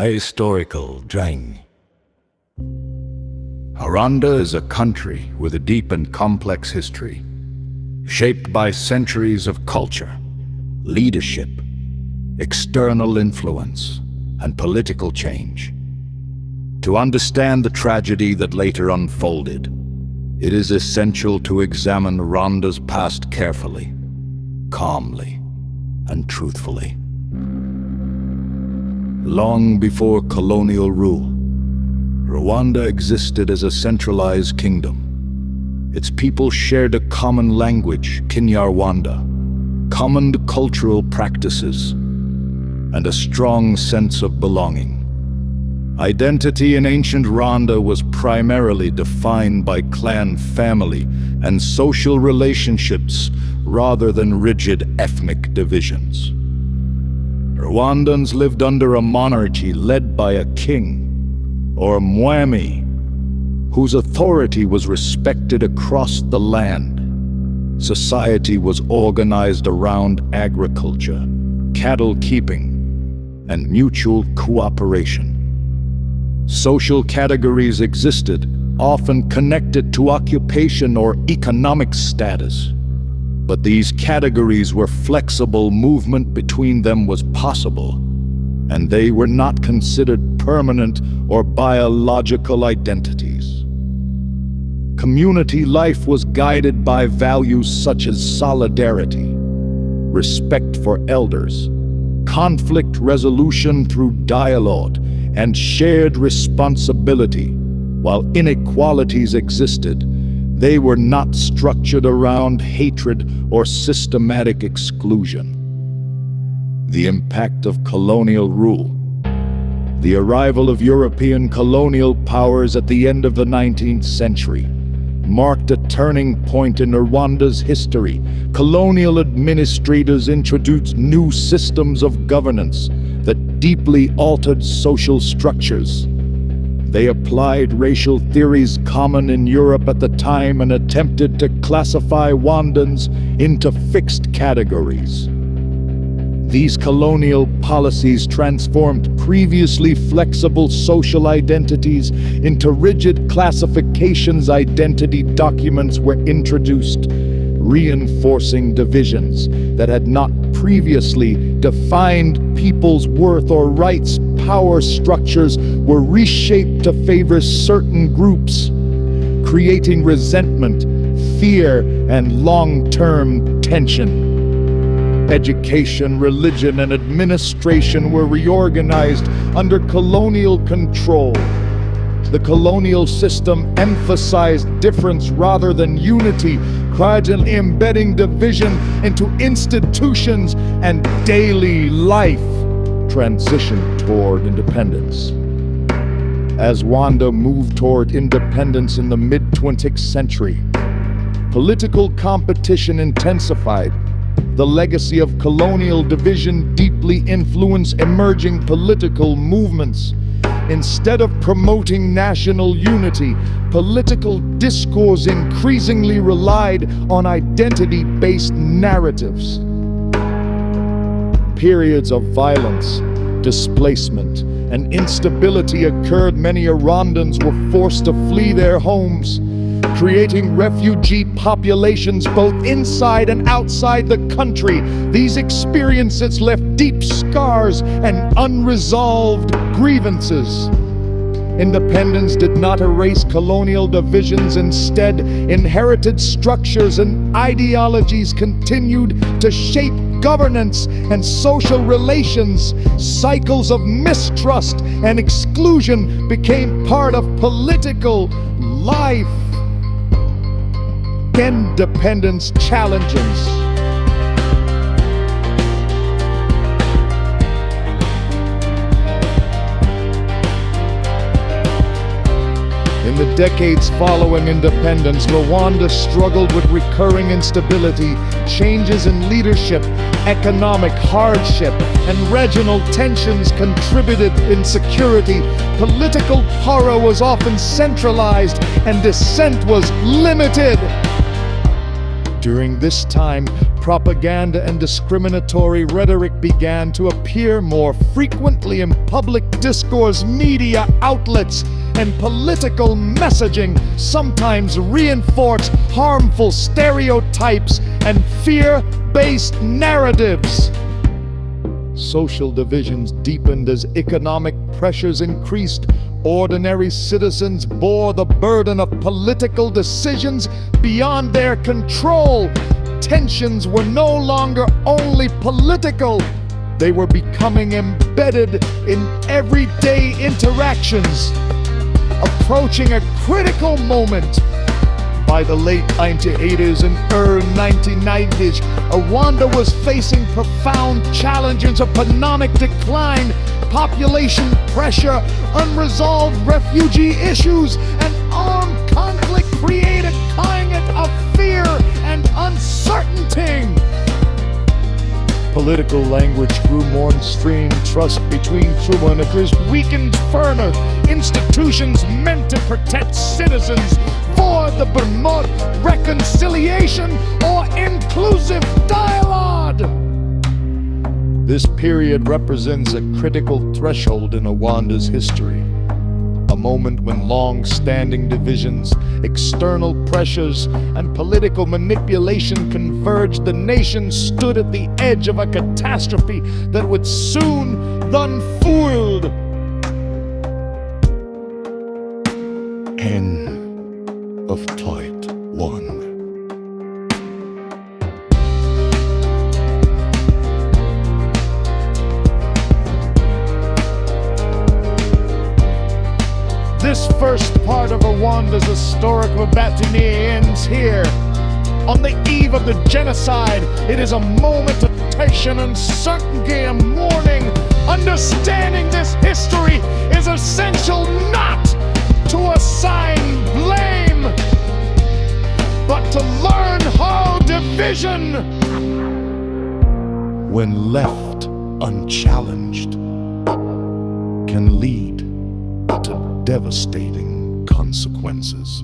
Historical Drang. Rwanda is a country with a deep and complex history, shaped by centuries of culture, leadership, external influence, and political change. To understand the tragedy that later unfolded, it is essential to examine Rwanda's past carefully, calmly, and truthfully. Long before colonial rule, Rwanda existed as a centralized kingdom. Its people shared a common language, Kinyarwanda, common cultural practices, and a strong sense of belonging. Identity in ancient Rwanda was primarily defined by clan family and social relationships rather than rigid ethnic divisions. Rwandans lived under a monarchy led by a king, or mwami, whose authority was respected across the land. Society was organized around agriculture, cattle keeping, and mutual cooperation. Social categories existed, often connected to occupation or economic status. But these categories were flexible, movement between them was possible, and they were not considered permanent or biological identities. Community life was guided by values such as solidarity, respect for elders, conflict resolution through dialogue, and shared responsibility. While inequalities existed, they were not structured around hatred or systematic exclusion. The impact of colonial rule. The arrival of European colonial powers at the end of the 19th century marked a turning point in Rwanda's history. Colonial administrators introduced new systems of governance that deeply altered social structures. They applied racial theories common in Europe at the time and attempted to classify Rwandans into fixed categories. These colonial policies transformed previously flexible social identities into rigid classifications. Identity documents were introduced, reinforcing divisions that had not previously defined people's worth or rights. Power structures were reshaped to favor certain groups, creating resentment, fear, and long-term tension. Education, religion, and administration were reorganized under colonial control. The colonial system emphasized difference rather than unity, gradually embedding division into institutions and daily life. Transition toward independence. As Rwanda moved toward independence in the mid-20th century, political competition intensified. The legacy of colonial division deeply influenced emerging political movements. Instead of promoting national unity, political discourse increasingly relied on identity-based narratives. Periods of violence, displacement, and instability occurred. Many Rwandans were forced to flee their homes, creating refugee populations both inside and outside the country. These experiences left deep scars and unresolved grievances. Independence did not erase colonial divisions. Instead, inherited structures and ideologies continued to shape governance and social relations. Cycles of mistrust and exclusion became part of political life. Independence challenges. In the decades following independence, Rwanda struggled with recurring instability, changes in leadership, economic hardship, and regional tensions contributed insecurity. Political power was often centralized and dissent was limited. During this time, Propaganda and discriminatory rhetoric began to appear more frequently in public discourse, media outlets, and political messaging sometimes reinforced harmful stereotypes and fear-based narratives. Social divisions deepened as economic pressures increased. Ordinary citizens bore the burden of political decisions beyond their control. Tensions were no longer only political, they were becoming embedded in everyday interactions. Approaching a critical moment, by the late 1980s and early 1990s, Rwanda was facing profound challenges of economic decline, population pressure, unresolved refugee issues, and armed conflict created a climate of fear and uncertainty. Political language grew more extreme. Trust between troublemakers weakened further. Institutions meant to protect citizens for the promote reconciliation or inclusive dialogue. This period represents a critical threshold in Rwanda's history. A moment when long-standing divisions, external pressures, and political manipulation converged. The nation stood at the edge of a catastrophe that would soon unfold. End of Part 1. This first part of Rwanda's historical battle ends here. On the eve of the genocide, it is a moment of tension, uncertainty, and mourning. Understanding this history is essential not to assign blame, but to learn how division, when left unchallenged, can lead to devastating consequences.